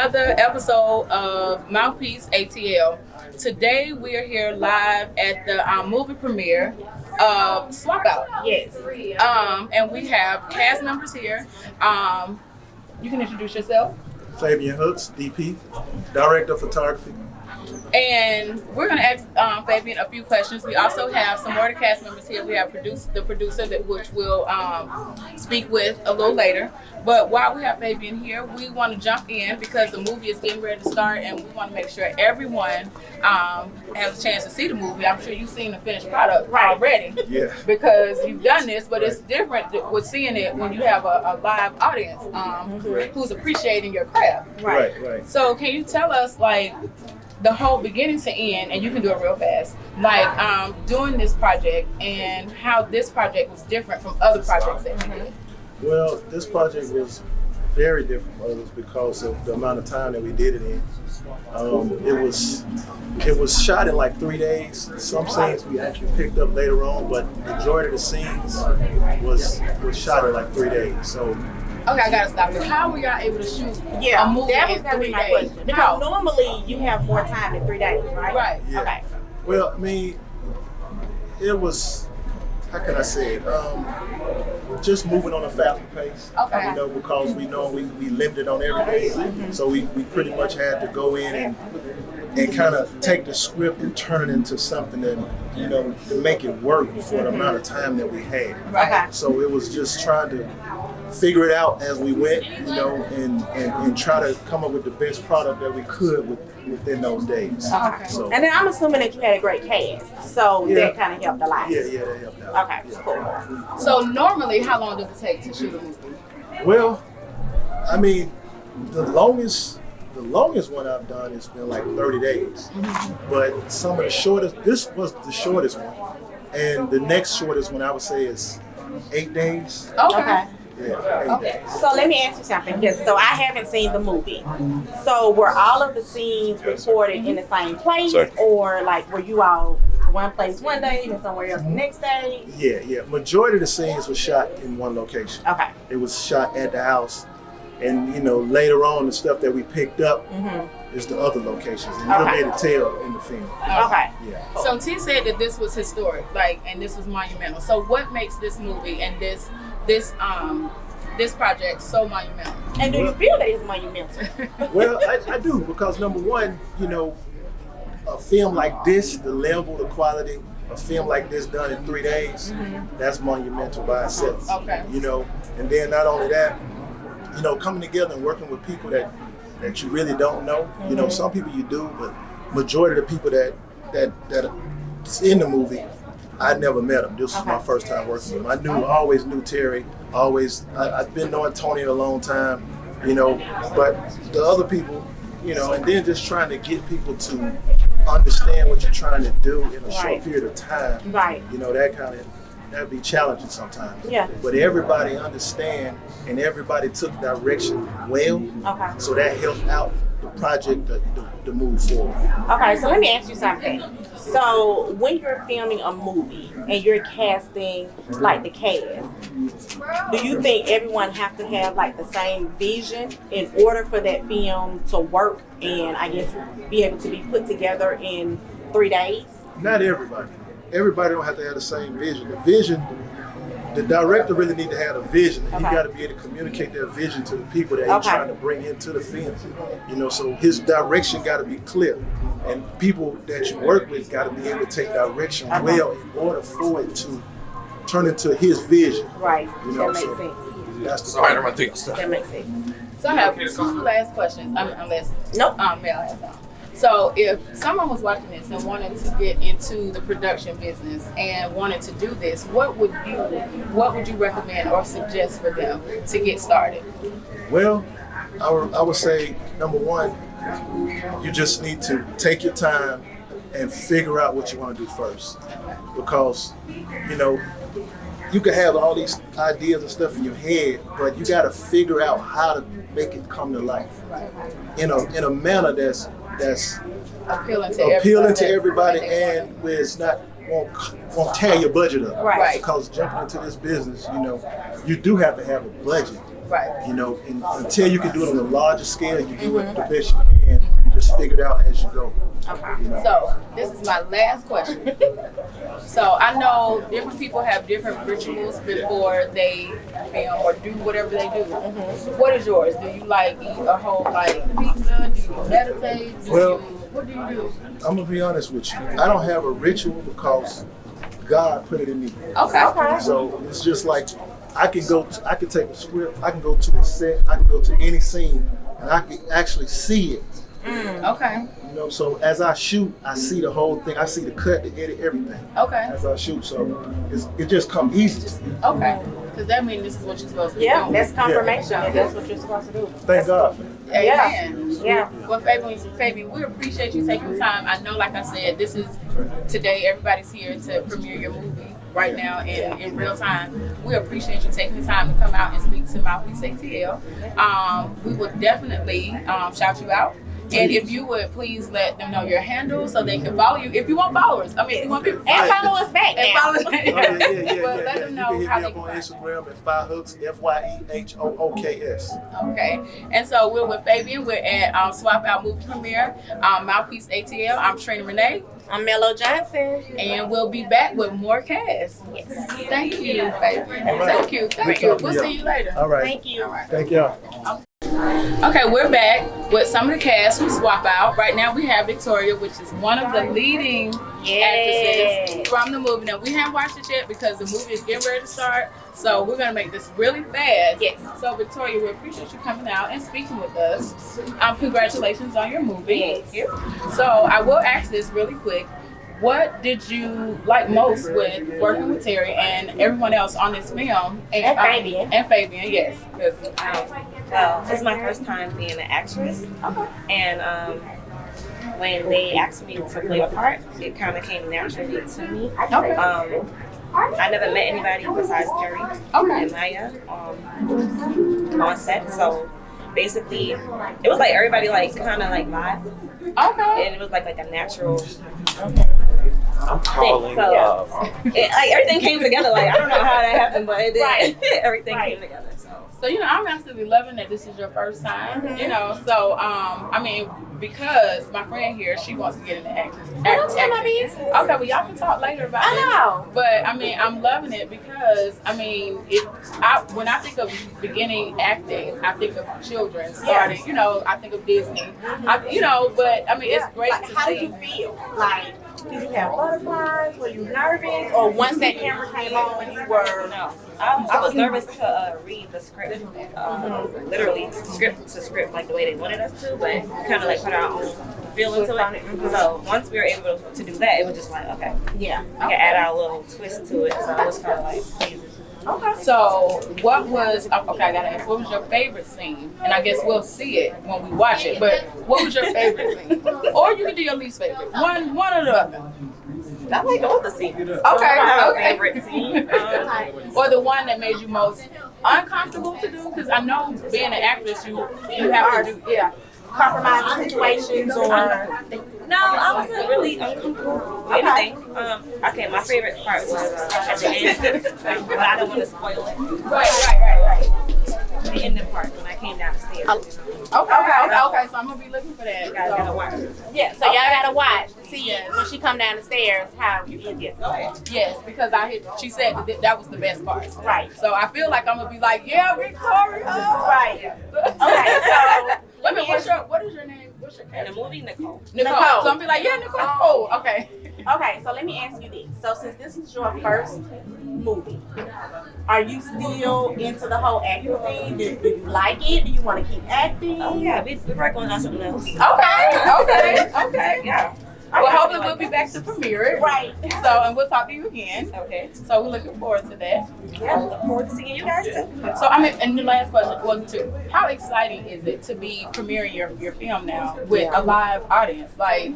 another episode of Mouf Peace ATL. Today we are here live at the movie premiere of Swap Out. Yes. And we have cast members here. You can introduce yourself. Fabian Hooks, DP, Director of Photography. And we're going to ask Fabian a few questions. We also have some more of the cast members here. We have the producer, which we'll speak with a little later. But while we have Fabian here, we want to jump in because the movie is getting ready to start, and we want to make sure everyone has a chance to see the movie. I'm sure you've seen the finished product already, Yeah. because you've done this, but it's different with seeing it when you have a live audience who's appreciating your craft. Right. So can you tell us, like, the whole beginning to end, and you can do it real fast, like doing this project and how this project was different from other projects that you did? Well, this project was very different from others because of the amount of time that we did it in. It was shot in like 3 days. Some scenes we actually picked up later on, but the majority of the scenes was shot in like 3 days. So. Okay, I gotta stop you. How were y'all able to shoot Yeah, a movie that was in gonna 3 be my days? question. Because normally you have more time than 3 days, right? Right. Yeah. Okay. Well, I mean, it was, how can I say it? Just moving on a faster pace. Okay. You know, because we know we limited on everything. So we pretty much had to go in and kind of take the script and turn it into something that, you know, to make it work for the amount of time that we had. Right. Okay. So it was just trying to figure it out as we went, you know, and try to come up with the best product that we could within those days. Okay. So, And then I'm assuming that you had a great cast, so Yeah. that kind of helped a lot. yeah, that helped out. Okay, Yeah. cool. So normally, how long does it take to shoot a movie? Well, I mean, the longest one I've done has been like 30 days. But some of the shortest, this was the shortest one. And the next shortest one I would say is 8 days. Okay. Yeah, 8 days. So let me ask you something, because so I haven't seen the movie. So were all of the scenes recorded in the same place, or like were you all one place one day and somewhere else the next day? Yeah. Majority of the scenes were shot in one location. Okay. It was shot at the house. And, you know, later on, the stuff that we picked up is the other locations. And you'll be able to tell in the film. Okay. Yeah. So T said that this was historic, like, and this was monumental. So what makes this movie and this project so monumental? And do you feel that it's monumental? Well, I do, because number one, you know, a film like this, the level, the quality, a film like this done in 3 days, that's monumental by itself. Okay. You know, and then not only that, you know, coming together and working with people that you really don't know. You know, some people you do, but majority of the people that's in the movie, I never met them. This was my first time working with them. I always knew Terry. I've been knowing Tony a long time. You know, but the other people, you know, and then just trying to get people to understand what you're trying to do in a short period of time. Right. You know, that'd be challenging sometimes. Yeah. But everybody understand and everybody took direction well. Okay. So that helped out the project to move forward. Okay, so let me ask you something. So when you're filming a movie and you're casting like the cast, do you think everyone have to have like the same vision in order for that film to work and I guess be able to be put together in 3 days? Not everybody. Everybody don't have to have the same vision. The director really need to have a vision. He got to be able to communicate that vision to the people that he's trying to bring into the film. You know, so his direction got to be clear. And people that you work with got to be able to take direction well in order for it to turn into his vision. Right. You know, That makes so sense. that's the That makes sense. So I have two last questions, unless Nope. Mel has some. So if someone was watching this and wanted to get into the production business and wanted to do this, what would you recommend or suggest for them to get started? Well, I would say, number one, you just need to take your time and figure out what you want to do first. Because, you know, you can have all these ideas and stuff in your head, but you got to figure out how to make it come to life in a manner that's Appealing to everybody and where it's not won't tear your budget up. Right. Because jumping into this business, you know, you do have to have a budget. Right. You know, and until you can do it on a larger scale, you do it the best you can. You just figure it out as you go. Okay. You know? So this is my last question. So I know different people have different rituals before they film or do whatever they do. What is yours? Do you like eat a whole like pizza? Do you meditate? What do you do? I'm gonna be honest with you. I don't have a ritual because God put it in me. Okay. So it's just like I can take a script, I can go to a set, I can go to any scene, and I can actually see it. Okay. You know, so as I shoot, I see the whole thing. I see the cut, the edit, everything. Okay. As I shoot, so it just comes easy to me. Okay. Because that means this is what you're supposed to do. Yeah, that's confirmation. That's what you're supposed to do. Thank God for that. Amen. Yeah. Well, Fabian, we appreciate you taking the time. I know, like I said, this is today. Everybody's here to premiere your movie right now in real time. We appreciate you taking the time to come out and speak to Mouf Peace ATL. We will definitely shout you out. And if you would please let them know your handle so they can follow you. If you want followers, I mean, you want people And follow us back and now. follow us. Oh, yeah. But let them know you how can they hit me can up on find you. Instagram at Fyehooks, FYEHOOKS. Okay, and so we're with Fabian. We're at Swap Out Movie Premiere, Mouf Peace ATL. I'm Trina Renee, I'm Mello Johnson. and we'll be back with more cast. Yes. Thank you, Fabian. All right. Thank you. Good talking We'll to y'all. see you later. All right. Thank you. Thank y'all. Okay, we're back with some of the cast from Swap Out. Right now we have Victoria, which is one of the leading actresses from the movie. Now we haven't watched it yet because the movie is getting ready to start. So we're gonna make this really fast. Yes. So Victoria, we appreciate you coming out and speaking with us. Congratulations on your movie. Yes. So I will ask this really quick. What did you like most with working with Terry and everyone else on this film? And Fabian. And Fabian, yes. 'Cause, Well, this is my first time being an actress, and when they asked me to play a part, it kind of came naturally to me. Okay. I never met anybody besides Terry and Maya on set, so basically, it was like everybody like kind of like live, Okay. and it was like a natural I'm thing. calling. So like everything came together. Like I don't know how that happened, but it did. Right. Everything Right. came together. So, I'm absolutely loving that this is your first time, So, I mean, because my friend here, she wants to get into acting. Don't tell my business. Okay, well, y'all can talk later about it. I know. But, I mean, I'm loving it because, I mean, when I think of beginning acting, I think of children starting, I think of Disney. But, I mean, it's great Like, to how see. did you feel? Like, did you have butterflies? Were you nervous? Or once that camera came on, you were... No, I was nervous to read the script, literally script to script, like the way they wanted us to, but kind of like put our own feel into it. So once we were able to do that, it was just like, okay, Yeah. we can add our little twist to it. So it was kind of like pleasing. Okay. So, what was, okay, I gotta ask, what was your favorite scene? And I guess we'll see it when we watch it, but what was your favorite scene? Or you can do your least favorite. One or the other. I like all the scenes. Okay, I have a okay. favorite scene. Or the one that made you most uncomfortable to do? Because I know being an actress, you have to do, Compromising situations or... No, I wasn't really uncomfortable with anything. Okay, my favorite part was at the end, but I don't want to spoil it. Right. The ending part when I came down the stairs. Okay, so I'm gonna be looking for that. You guys gotta watch it. Yeah, so y'all gotta watch. See when she come down the stairs how you end it. Yes, because she said that was the best part. Right. So I feel like I'm gonna be like, yeah, Victoria. Right. Okay, so Wait a minute, what is your name? What's your In character? the movie, Nicole. Nicole. So I'm gonna be like, yeah, Nicole. Oh, okay. Okay, so let me ask you this. So since this is your first movie, are you still into the whole acting thing? Do you like it? Do you want to keep acting? Oh yeah, we're working on something else. Okay. Yeah. Well, hopefully we'll be back to premiere it. Right. So, and we'll talk to you again. Okay. So we're looking forward to that. Yeah, look forward to seeing you guys too. So, I mean, and the last question was how exciting is it to be premiering your film now with a live audience? Like,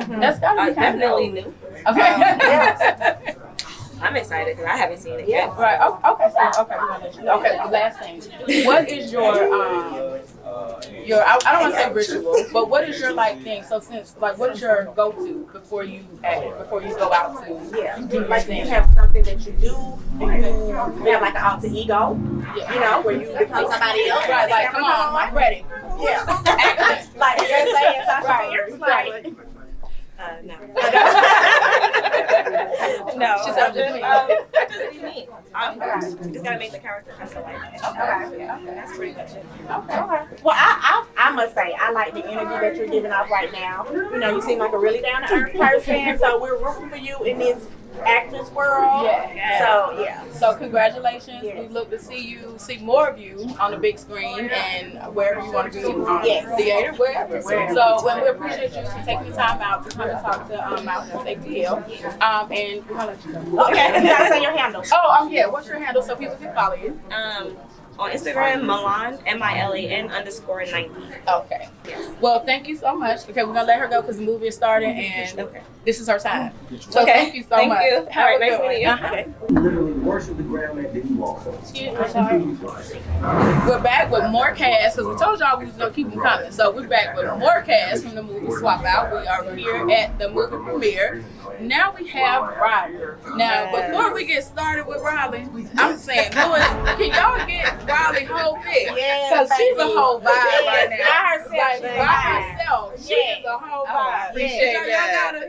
that's gotta be kind Definitely of new. Okay. I'm excited because I haven't seen it yet. Right. Okay. So, okay. We're gonna let you know. Okay. The last thing. What is your I don't want to say ritual, but what is your like thing? So since like, what is your go-to before you go out to? Yeah, like do you have something that you do? Do you have like an alter ego? Yeah. You know, where you become somebody else? Right, like come on, I'm ready. Yeah. Like you're saying something. Right. No. No, She said just me. I just be me. Just gotta make the character come to life. Okay. That's pretty much it. Okay. Well, I must say I like the energy that you're giving off right now. You know, you seem like a really down to earth person. So we're rooting for you in this actress world. Yeah. So yeah. So congratulations. Yes. We look to see more of you on the big screen and wherever you want to be, Yes. theater, wherever. So we appreciate you for taking the time out to come and talk to Mouf Peace ATL. And we're gonna let you go. Okay. You gotta say your handle. Oh, yeah. What's your handle so people can follow you? On Instagram, Milan, MILAN_90. Okay. Well, thank you so much. Okay, we're gonna let her go because the movie is starting and this is her time. So thank you so much. Thank you. All right, nice meeting you. Okay. Literally worship the ground and then you walk. Excuse me, sorry. We're back with more cast because we told y'all we was gonna keep them coming. So we're back with more cast from the movie Swap Out. We are here at the movie premiere. Now we have Riley. Now, before we get started with Riley, I'm saying, Louis, can y'all get Riley whole bit? Because she's a whole vibe right now. By herself. Like, by herself. She is a whole vibe. appreciate Y'all gotta.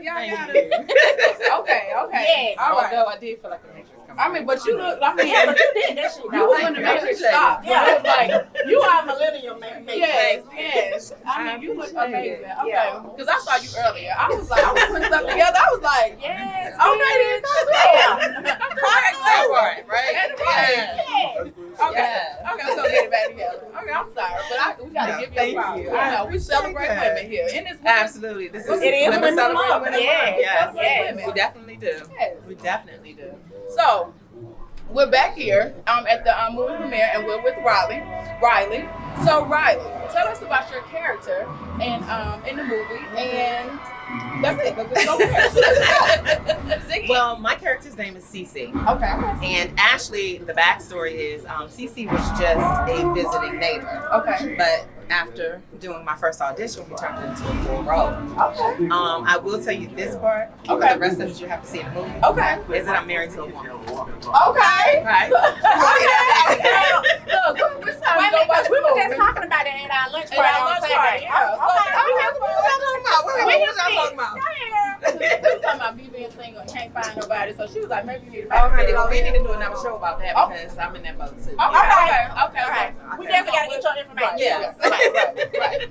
Okay. Yes. All right. Although I did feel like the Matrix coming. I mean, but you look, I mean, Yeah, but you did that shit. you was in the Matrix stop. Yeah. It was like, You are millennial, man. yes. I mean, you look appreciate amazing. it. Okay. Yeah. Because I saw you earlier. I was like, I was putting stuff together. I was like, Yes. okay, then come Yeah. Right. Yes. Okay, we're gonna get it back together. Okay, I'm sorry, but we gotta give you a thank problem. you. I know, we celebrate women here. In this Absolutely. This is It is Women Women's Celebrate Month. Women Yes. Month. Yes. Yes. We definitely do. Yes. We definitely do. So, we're back here at the movie premiere, and we're with Riley. So, Riley, tell us about your character and in the movie, and that's it. Let's go there. Well, my character's name is Cece. Okay. And actually, the backstory is Cece was just a visiting neighbor. Okay. But after doing my first audition, we turned it into a full role. Okay. I will tell you this part. Okay. But the rest of it you have to see in the movie. Okay. Is that I'm married to a woman. Okay. Right? Look, this time we go watch We were the just movie. talking about it at our lunch At party our on lunch Saturday. party, yeah. Okay. So, What was y'all talking about? We were talking about me being single and can't find nobody, so she was like, maybe you need to Oh, find honey, a well, we girl. need to do another show about that because I'm in that boat too. Okay. We definitely gotta get your information. Yes. Right.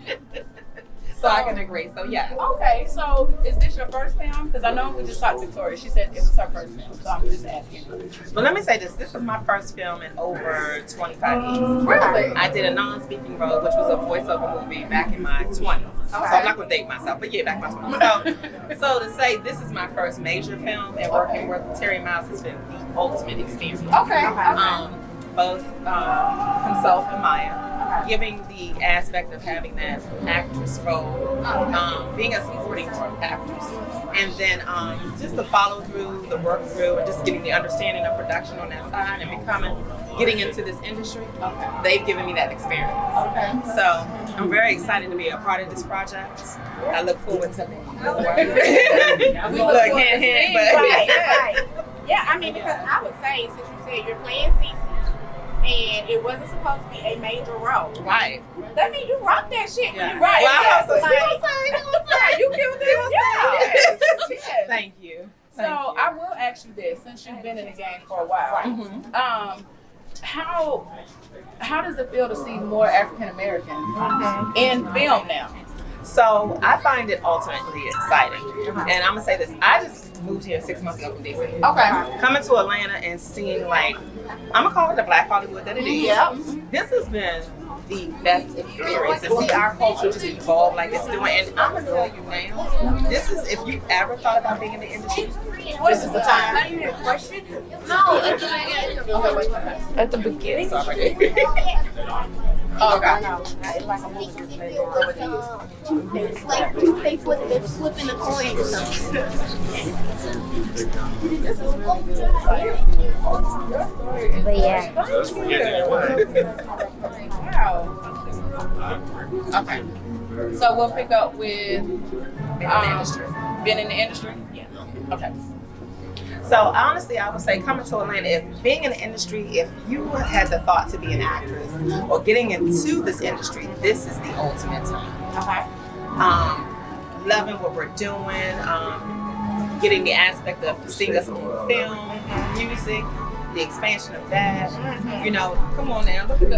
So I can agree. So yeah. Okay, so is this your first film? Because I know we just talked to Victoria. She said it was her first film, so I'm just asking. But let me say this. This is my first film in over 25 years. Really? I did a non-speaking role, which was a voiceover movie back in my 20s. So I'm not going to date myself, but yeah, back in my 20s. So to say this is my first major film and working with Terry Miles has been the ultimate experience. Okay. Both himself and Maya. Giving the aspect of having that actress role, being a supporting actress, and then just the follow through, the work through, and just getting the understanding of production on that side and getting into this industry. They've given me that experience. Okay. So I'm very excited to be a part of this project. I look forward to it. We look hand in hand, but Right. Yeah, I mean, because I would say, since you said you're playing Cece, and it wasn't supposed to be a major role. right. That means you rocked that shit. Yeah. You right. Well, I hope so. You killed it. Yes. Thank you. So I will ask you this, since you've been in the game for a while, how does it feel to see more African Americans in film now? So I find it ultimately exciting. And I'm gonna say this, I just moved here 6 months ago from DC. Okay. Coming to Atlanta and seeing I'm gonna call it the Black Hollywood that it is. Yep. This has been the best experience to see our culture just evolve like it's doing. And I'm gonna tell you now, this is, if you ever thought about being in the industry, this is the time. At the beginning. Sorry. Okay. Like Two-Face with the flipping the coin or something. But yeah. Wow. Okay. So we'll pick up with being in the industry. Yeah. Okay. So honestly, I would say coming to Atlanta, if being in the industry, if you had the thought to be an actress or getting into this industry, this is the ultimate time. Okay. Loving what we're doing, getting the aspect of seeing us on film, music, the expansion of that. You know, come on now, look at the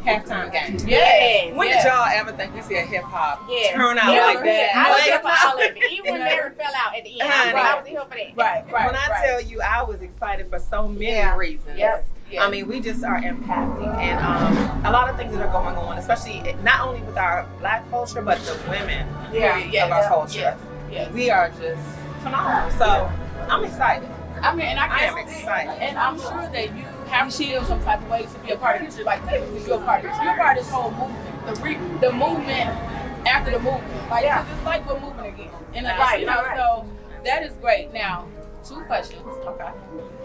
halftime game. Yes. When did y'all ever think we see a hip hop turn out Yeah, like that? I was Like, here for all of it. Even when Mary fell out at the end, I was here for that. Right. when I tell you, I was excited for so many reasons. Yes. I mean, we just are impacting, and a lot of things that are going on, especially not only with our Black culture, but the women of our culture. Yes. We are just phenomenal. So I'm excited. I mean, and I am excited. And I'm sure that you have to feel some type of way to be a part of history. Like, technically, you're a part of history. You're a part of this whole movement. The movement after the movement. Like, 'cause it's like we're moving again. And so that is great. Now, 2 questions. Okay.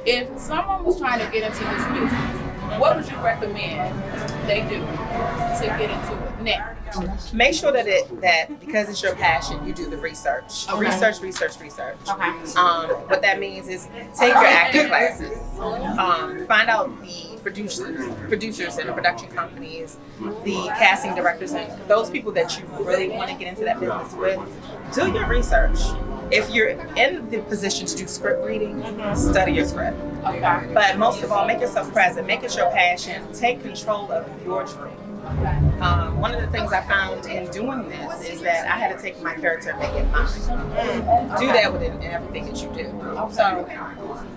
If someone was trying to get into this business, what would you recommend they do to get into it now? Make sure that because it's your passion, you do the research. Okay. Research. Okay. What that means is take your acting classes. Find out the producers and the production companies, the casting directors, and those people that you really want to get into that business with. Do your research. If you're in the position to do script reading, study your script. Okay. But most of all, make yourself present. Make it your passion. Take control of your dream. One of the things I found in doing this is that I had to take my character and make it mine. Do that with it in everything that you do. So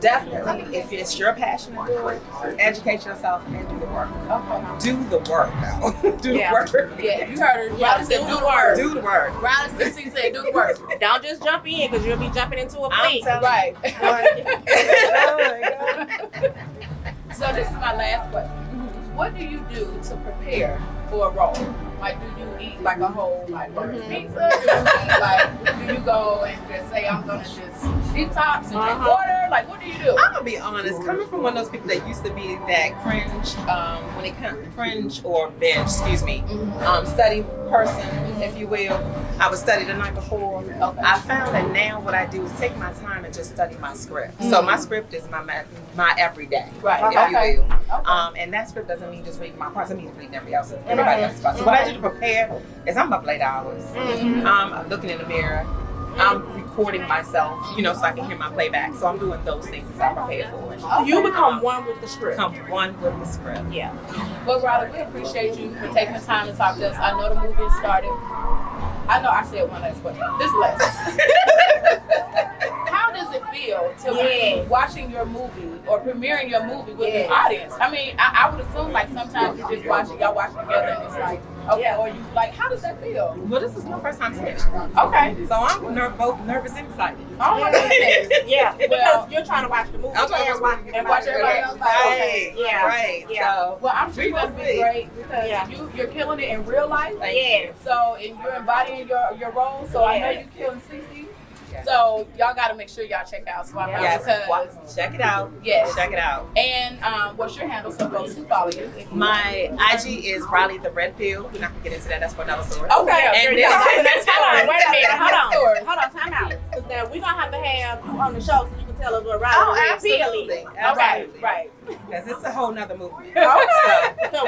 definitely, if it's your passion to do it, educate yourself and do the work. Do the work now. Do the work. Yeah, you heard her. Riley said, do the work. Do the work. Riley said, do the work. Don't just jump in because you'll be jumping into a I'm fleet. telling So this is my last question. What do you do to prepare for a role? Like, do you eat like a whole pizza? Do you eat like, do you go and just say, I'm gonna just detox and drink water? Like, what do you do? I'm gonna be honest. Coming from one of those people that used to be that cringe, when it comes cringe or binge, study person, if you will. I would study the night before. I found that now what I do is take my time and just study my script. So my script is my everyday, if you will. And that script doesn't mean just reading my parts. It means reading everybody else's parts. So what I do to prepare is I'm up late hours. I'm looking in the mirror. I'm recording myself, so I can hear my playback. So I'm doing those things as I prepare for it. You become one with the script. Become one with the script. Yeah. Well, Riley, we appreciate you for taking the time to talk to us. I know the movie has started. I know I said one last question. This last. How does it feel to be watching your movie or premiering your movie with an audience? I mean, I would assume like sometimes you just watch it, y'all watch it together and it's like, okay, or you like, how does that feel? Well, this is my first time seeing it. Okay. So I'm both nervous and excited. Oh my goodness. Yeah, because you're trying to watch the movie I'm trying to watch everybody else. Right. Yeah. Right. Yeah. So, well, I'm sure you're going to be great because you're killing it in real life. Yes. So, and you're embodying your role. So, I know you're killing 60. So, y'all got to make sure y'all check out Swap Out. yes, Because, check it out. Yes. Check it out. And what's your handle so folks who follow you? My IG is Riley the Red Pill. We're not going to get into that. That's for another story. Okay. And Hold on, then, wait a minute. Hold on, time out. Because now we're going to have you on the show so you can tell us what Riley Oh, the Red Pill absolutely. is. Absolutely. Right. Because it's a whole nother movement. So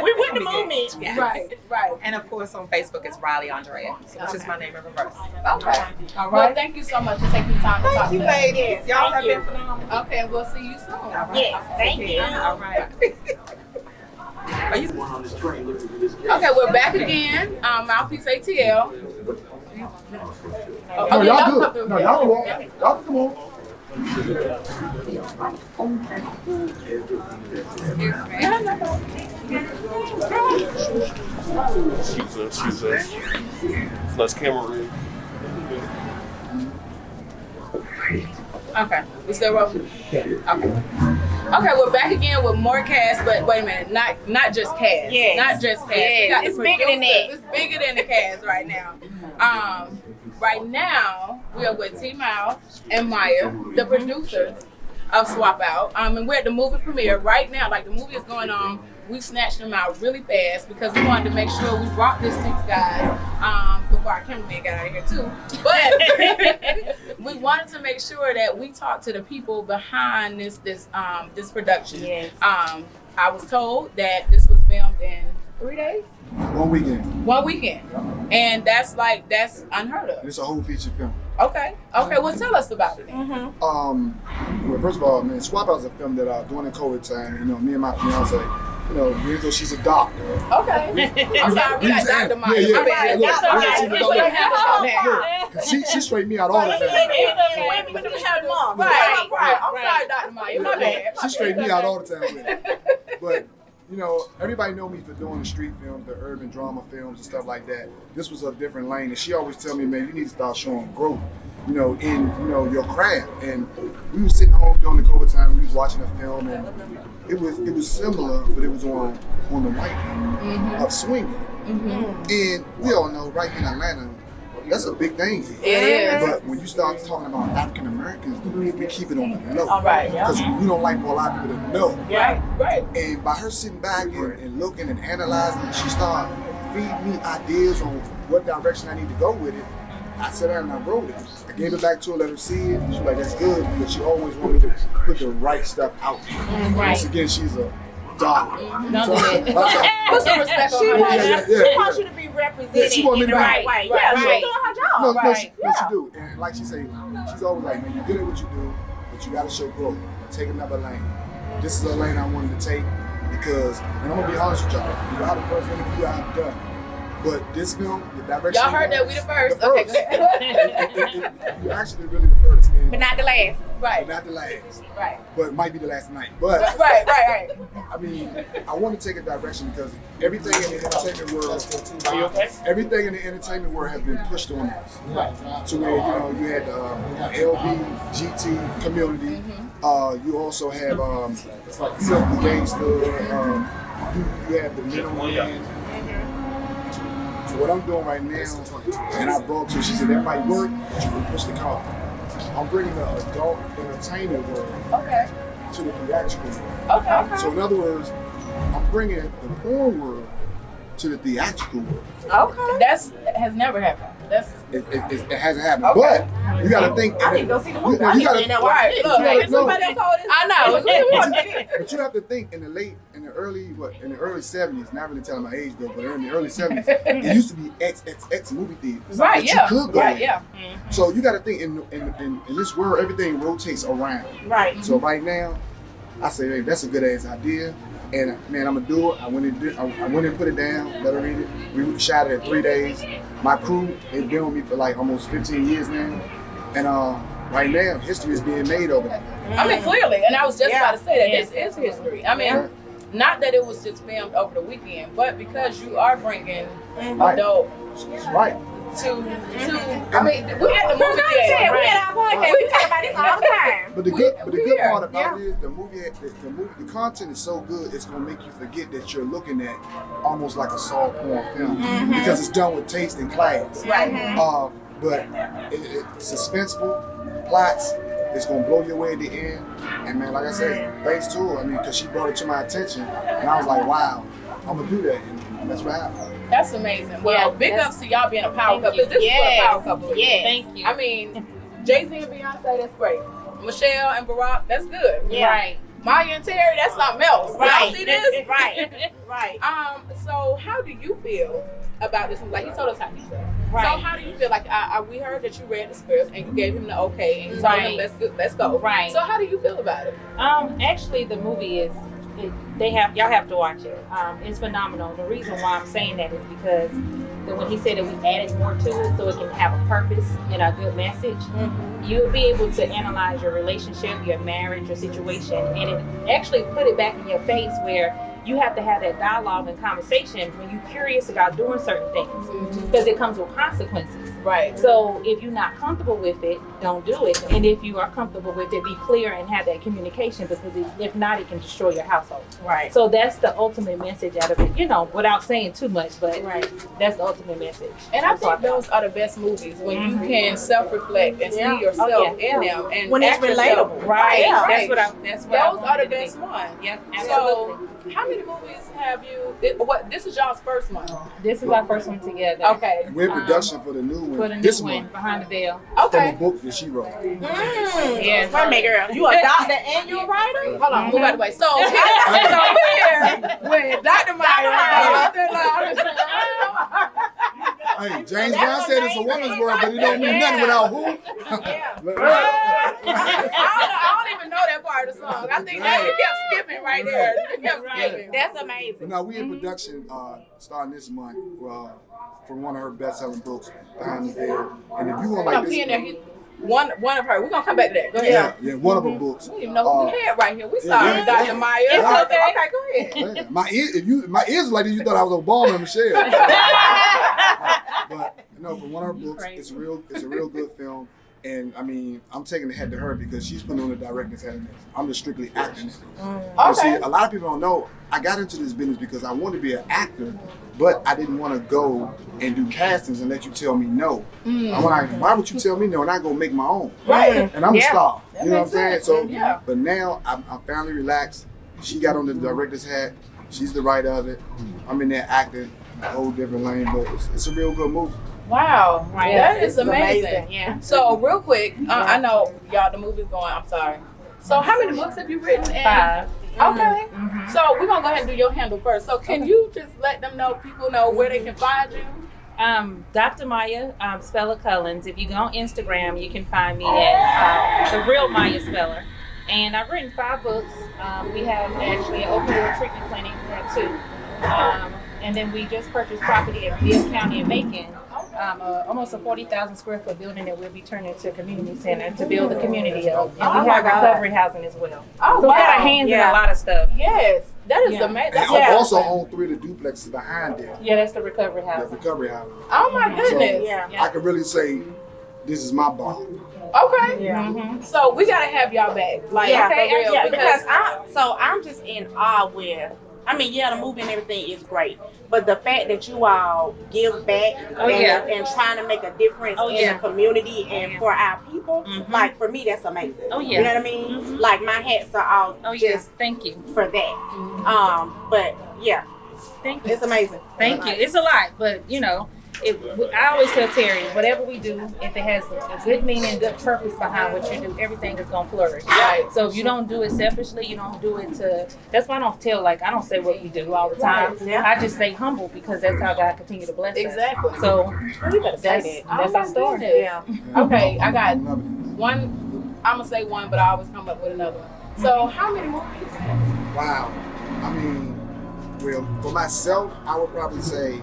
we're with the It's gonna be movement. good. Yes. Right. And of course on Facebook it's Riley Andrea. So it's just my name in reverse. Okay. All right. Well, thank you so much for taking the time to talk Thank you, to us. ladies. Y'all have Thank been phenomenal. Okay, we'll see you soon. All right. Yes, thank you. All right. Are you On this train looking for this Okay, we're back again. Mouf Peace ATL. No, y'all good. No, y'all walk. Y'all come on. Excuse us. Let's camera read. Okay, we still rolling? Okay. Okay, we're back again with more cast, but wait a minute, not just cast. Yes. Not just cast. Yes. We got the It's bigger than producers. that. It's bigger than the cast right now. Right now, we are with T Mouse and Maya, the producers of Swap Out. And we're at the movie premiere right now. Like the movie is going on we snatched them out really fast because we wanted to make sure we brought this to you guys before our cameraman got out of here too. But we wanted to make sure that we talked to the people behind this production. Yes. I was told that this was filmed in 3 days. 1 weekend. 1 weekend. And that's unheard of. It's a whole feature film. Okay. Well, tell us about it. Well, first of all, man, Swap Out is a film that during the COVID time, you know, me and my fiance, you know, even though she's a doctor. Okay. I'm sorry, we got Dr. Maya. Yeah, My bad. look, That's okay. look, We don't have to know that. She straightened me out all the time. Right. I'm sorry, Dr. Maya. My bad. She straightened me out all the time with it. But, you know, everybody know me for doing the street films, the urban drama films and stuff like that. This was a different lane. And she always tell me, man, you need to start showing growth, you know, in, you know, your craft. And we was sitting home during the COVID time, we was watching a film, and it was similar, but it was on the white end of swinging. And we all know right here in Atlanta, that's a big thing here. It is. But when you start talking about African Americans, we keep it on the low. All right. Because we don't like for a lot of people to know. Right. And by her sitting back and looking and analyzing, she started feeding me ideas on what direction I need to go with it. I sat down and I wrote it. I gave it back to her, let her see it. She was like, that's good, but she always wanted me to put the right stuff out. Once again, she's a doctor. Put some respect on She her. wants you to be represented Yeah, she want me in to the be- right way. Right. Yeah, she's doing her job. No, she do. And like she say, she's always like, man, you're good at what you do, but you gotta show growth. Take another lane. This is a lane I wanted to take because, and I'm gonna be honest with y'all, y'all the first interview I've done. But this film, the direction. Y'all heard that we the first. Okay, go ahead. You're actually really the first. And, But not the last. Right. but not the last. Right. But it might be the last night. But Right. I mean, I want to take a direction because everything in the entertainment world, everything in the entertainment world has been pushed on us. Right. To where, you know, you had the LBGT community. You also have, you know, the gangster. You have the middleman. So what I'm doing right now, and I brought to her, she said that might work, but you can push the car. I'm bringing the adult entertainment world to the theatrical world. Okay. So in other words, I'm bringing the porn world to the theatrical world. Okay. That has never happened. It hasn't happened, but you got to think. I need to go see the movie. You gotta, Right. Look, no, somebody else told us. I know. but you have to think in the early 70s. Not really telling my age though, but in the early 70s, it used to be XXX movie theaters. Right. that Yeah. You could go Right. in. Yeah. So you got to think in this world, everything rotates around. Right. So right now, I say, hey, that's a good ass idea, and man, I'm gonna do it. I went and put it down, let her read it. We shot it in 3 days. My crew has been with me for like almost 15 years now, and right now, history is being made over there. I mean, clearly, and I was just about to say that this is history. I mean, not that it was just filmed over the weekend, but because you are bringing adult Right. to I mean, we had the movie theater. We had our podcast. We talk about this all the time. But the good part about it is the content is so good, it's gonna make you forget that you're looking at almost like a soft porn film because it's done with taste and class. Right. But it's suspenseful, plots. It's gonna blow you away at the end. And man, like I said, thanks to her. I mean, because she brought it to my attention, and I was like, wow, I'm gonna do that. And that's what happened. That's amazing. Well, big ups to y'all being a power couple. This is what a power couple is. Thank you. I mean, Jay-Z and Beyonce, that's great. Michelle and Barack, that's good. Yeah. Right. Maya and Terry, that's something else. Right. Y'all see this? Right. So how do you feel about this? Like, he told us how he felt. Right. So how do you feel? Like, we heard that you read the script and you gave him the okay and you told him let's go. Right. So how do you feel about it? Actually, the movie is. Y'all have to watch it. It's phenomenal. The reason why I'm saying that is because when he said that we added more to it so it can have a purpose and a good message, you'll be able to analyze your relationship, your marriage, your situation, and it actually put it back in your face where you have to have that dialogue and conversation when you're curious about doing certain things because it comes with consequences. Right. So if you're not comfortable with it, don't do it. And if you are comfortable with it, be clear and have that communication because if not, it can destroy your household. Right. So that's the ultimate message out of it, without saying too much, but that's the ultimate message. And I think those are the best movies when you can self-reflect and see yourself in them and when it's act yourself. relatable. Right. Yeah. That's what those are the best ones. Yep. Absolutely. So how many movies have you? This is y'all's first one. This is our first one together. Okay. And we're in production for the new one. For the new this one, month. Behind the Veil. From Okay. a book that she wrote. Yeah. Yeah. Wait a minute, girl. You a doctor and you a writer? Hold on, move out of the way. So here with Dr. Meyer. Hey, James Brown said it's a woman's world, but it don't mean nothing without who? I don't even know that part of the song. I think that you kept skipping right there. You kept skipping. That's amazing. But now we in production starting this month for one of her best-selling books, Behind the Veil. And if you want like this, one of her. We're gonna come back to that. Go ahead. yeah, one of her books. We don't even know who we had right here. We sorry, Dr. Meyer. It's okay. Okay, go ahead. My ears like this, you thought I was Obama and Michelle. But for one of her books, it's a real good film. And I mean, I'm taking the head to her because she's putting on the director's head in this. I'm just strictly acting. But see, a lot of people don't know, I got into this business because I wanted to be an actor, but I didn't want to go and do castings and let you tell me no. I'm like, why would you tell me no and I go make my own? Right. And I'm a star. That You know what I'm saying? makes So, sense. but now I'm finally relaxed. She got on the director's hat. She's the writer of it. I'm in there acting, a whole different lane, but it's a real good movie. Wow, Right. that is It's amazing. Yeah. So real quick, I know y'all the movie's going. I'm sorry. So how many books have you written? And 5. Okay. So we're gonna go ahead and do your handle first. So can you just let people know where they can find you? Dr. Maya Speller Cullins. If you go on Instagram, you can find me at the real Maya Speller. And I've written 5 books. We have actually an opioid treatment clinic. We have 2. And then we just purchased property in Bibb County in Macon. Almost a 40,000 square foot building that we'll be turning into a community center to build the community up. And we have recovery housing as well. Oh, So we got our hands in a lot of stuff. Yes, that is amazing. And I also own 3 of the duplexes behind it. Yeah, that's the recovery The housing. recovery house. Oh my goodness. So I can really say this is my bond. Okay. Yeah. So we gotta have y'all back. Like, Yeah, okay, for real. yeah, Because I'm just in awe with. I mean, the movie and everything is great, but the fact that you all give back and trying to make a difference in the community and for our people, like for me, that's amazing. Oh, yeah. You know what I mean? Like my hats are off just Thank you. for that. But yeah, Thank you. it's amazing. Thank you. It's a lot, but I always tell Terry, whatever we do, if it has a good meaning, good purpose behind what you do, everything is gonna flourish. Right. So if you don't do it selfishly, you don't do it to. That's why I don't say what we do all the time. Right. Yeah. I just stay humble because that's how God continue to bless us. Exactly. So You better say that. that's our story. Yeah. Okay, I got one. I'm gonna say one, but I always come up with another one. So how many movies? Wow. I mean, well, for myself, I would probably say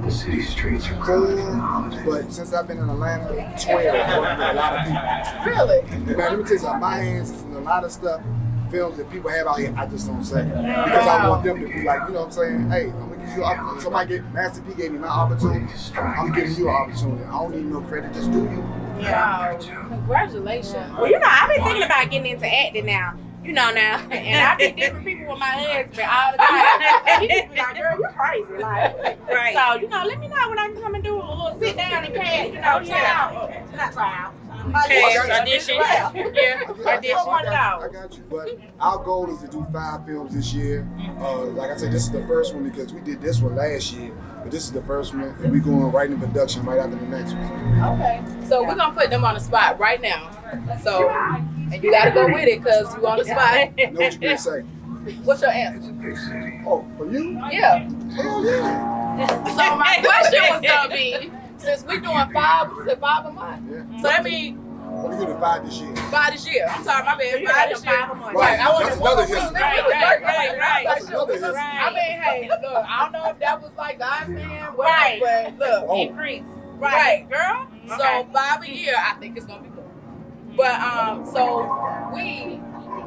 The city streets are 4, but since I've been in Atlanta, 12, working with a lot of people. Really? Man, let me tell you something, my hands is in a lot of stuff, films that people have out here, I just don't say. Because I want them to be like, you know what I'm saying? Hey, I'm gonna give you an opportunity. Master P gave me my opportunity, I'm giving you an opportunity. I don't need no credit, just do you. Wow. Congratulations. Well, I've been thinking about getting into acting now. Now, and I be different people with my husband all the time. He just be like, girl, you're crazy. Like, Right. So, let me know when I can come and do a little sit down and cast, trial. Not trial. Audition. Yeah. I got you. But our goal is to do 5 films this year. Like I said, this is the first one because we did this one last year. But this is the first one, and we're going right into production right after the next one. Okay. So we're gonna put them on the spot right now. So, and you gotta go with it because you on the spot. I know what you're gonna say. What's your answer? Oh, for you? Yeah. Hell yeah. So my question was gonna be, since we're doing 5, you said 5 a month. Yeah. So that means We're gonna do 5 this year. 5 this year. I'm sorry, my bad. You 5 got this them year. 5 a month. Right. I That's wanted another one. history. Right. That's another history. I mean, hey, look, I don't know if that was like God saying, whatever, Right. but look. Oh. Increase. Right. Girl? So 5 a year, I think it's gonna be good. But so we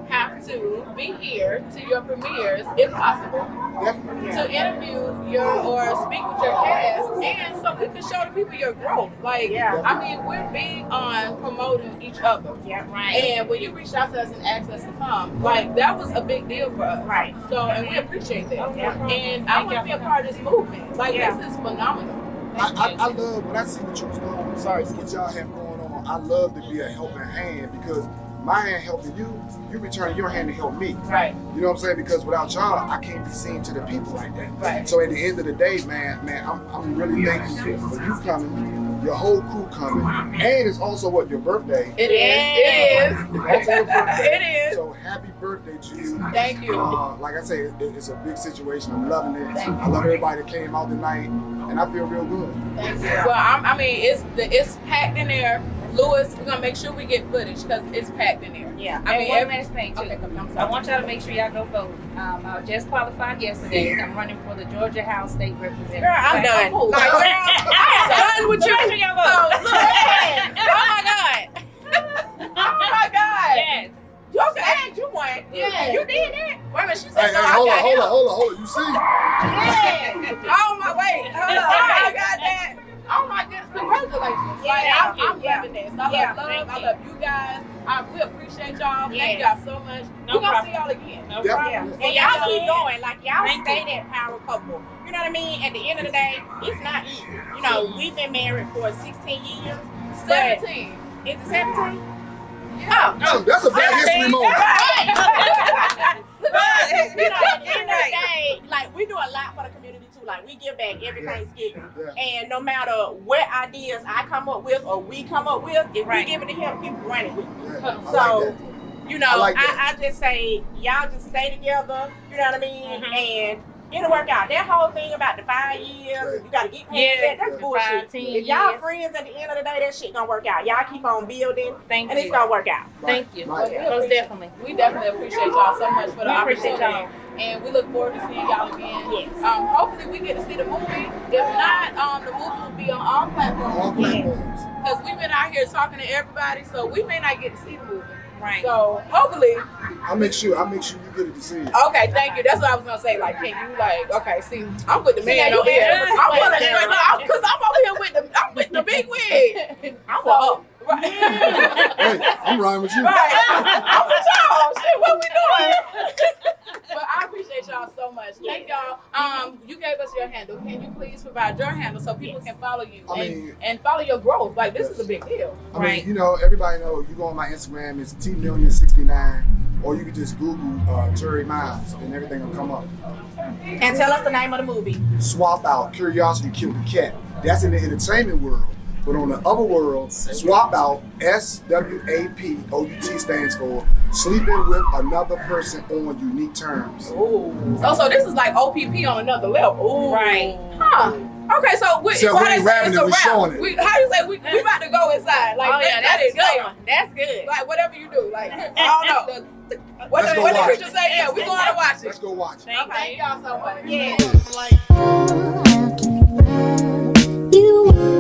have to be here to your premieres, if possible, Definitely. to interview or speak with your cast, and so we can show the people your growth. Like, I mean, we're big on promoting each other. Yeah, right. And when you reached out to us and asked us to come, like, that was a big deal for us. Right. So, and we appreciate that. Yeah. And I want to be a part of this movement. Like, this is phenomenal. I love when I see what you was doing. Sorry, what y'all have going on. I love to be a helping hand because my hand helping you, you return your hand to help me. Right. You know what I'm saying? Because without y'all, I can't be seen to the people like that. Right. So at the end of the day, man, I'm really thankful for you coming, your whole crew coming, and it's also what, your birthday. It is. It's also your birthday. It is. So happy birthday to you. Thank you. Like I say, it's a big situation. I'm loving it. I love everybody that came out tonight, and I feel real good. Thank you. Well, I mean, it's packed in there. Lewis, we're gonna make sure we get footage because it's packed in there. Yeah. I And mean, one last thing too. Okay, I'm I sorry. want y'all to make sure y'all go vote. I just qualified yesterday. I'm running for the Georgia House State Representative. Girl, I'm done. Cool. Like, girl, I'm done with So you. make sure y'all vote. So, look, oh my God. Oh my God. Yes. You said you won. Yeah. You did that. Wait a minute. She Hey, said no. hold I got on. You see? Yeah. Oh my wait. Hold on. I got that. Oh my goodness. Congratulations. Like, Yeah. I'm loving this. I Yeah, love thank I you. love you guys. We appreciate y'all. Thank Yes. y'all so much. No We're gonna problem. see y'all again. No Yeah. problem. And y'all keep going. Like, y'all Thank stay you. that power couple. You know what I mean? At the end of the day, it's not easy. You know, we've been married for 16 years. 17. Is it 17? Oh. That's a Black History moment. But, you know, at the end of the day, like, we do a lot for the community too. Like, we give back every Thanksgiving. Yeah. And no matter what ideas I come up with or we come up with, if Right. we give it to him, people run it with it. Yeah, I So, like that. you know, I like that. I just say, y'all just stay together, you know what I mean? Mhm. And it'll work out. That whole thing about the 5 years, you gotta get past Yeah, that, that's the bullshit. 5, 10 If y'all years. friends at the end of the day, that shit gonna work out. Y'all keep on building, Thank and it's you. gonna work out. Thank you. Right. Most definitely. We definitely appreciate y'all so much for the We appreciate opportunity. y'all. And we look forward to seeing y'all again. Yes. Hopefully we get to see the movie. If not, the movie will be on all All platforms. platforms. Because we've been out here talking to everybody, so we may not get to see the movie. Right. So hopefully, I'll make sure you get it to see it. okay, thank you. That's what I was gonna say. Like, can you okay? See, I'm with the See, man now over you here. answer I'm the with question. because I'm over here with the big wig. I'm So, right. Hey, I'm riding with you. Right. I'm with y'all. Shit, what we doing? But I appreciate y'all so much. Thank y'all. You gave us your handle. Can you please provide your handle so people can follow you and follow your growth? Like, this is a big deal. I mean, you know, everybody know you go on my Instagram, it's T-Million69, or you can just Google Terry Miles and everything will come up. And tell us the name of the movie. Swap Out, Curiosity Killed the Cat. That's in the entertainment world. But on the other world, Swap Out, SWAPOUT stands for Sleeping with Another Person on Unique Terms. Ooh. So this is like OPP on another level. Ooh. Right. Huh. Okay, so So we ain't rapping it, we showing it. How do you say we about to go inside? Like, Oh yeah, that that's is a good good. one. That's good. Like, whatever you do. Like, I don't know. What Let's did go what watch did it. you just say? Yeah, we going to watch it. Let's go watch it. Thank y'all so much. Yeah. How can you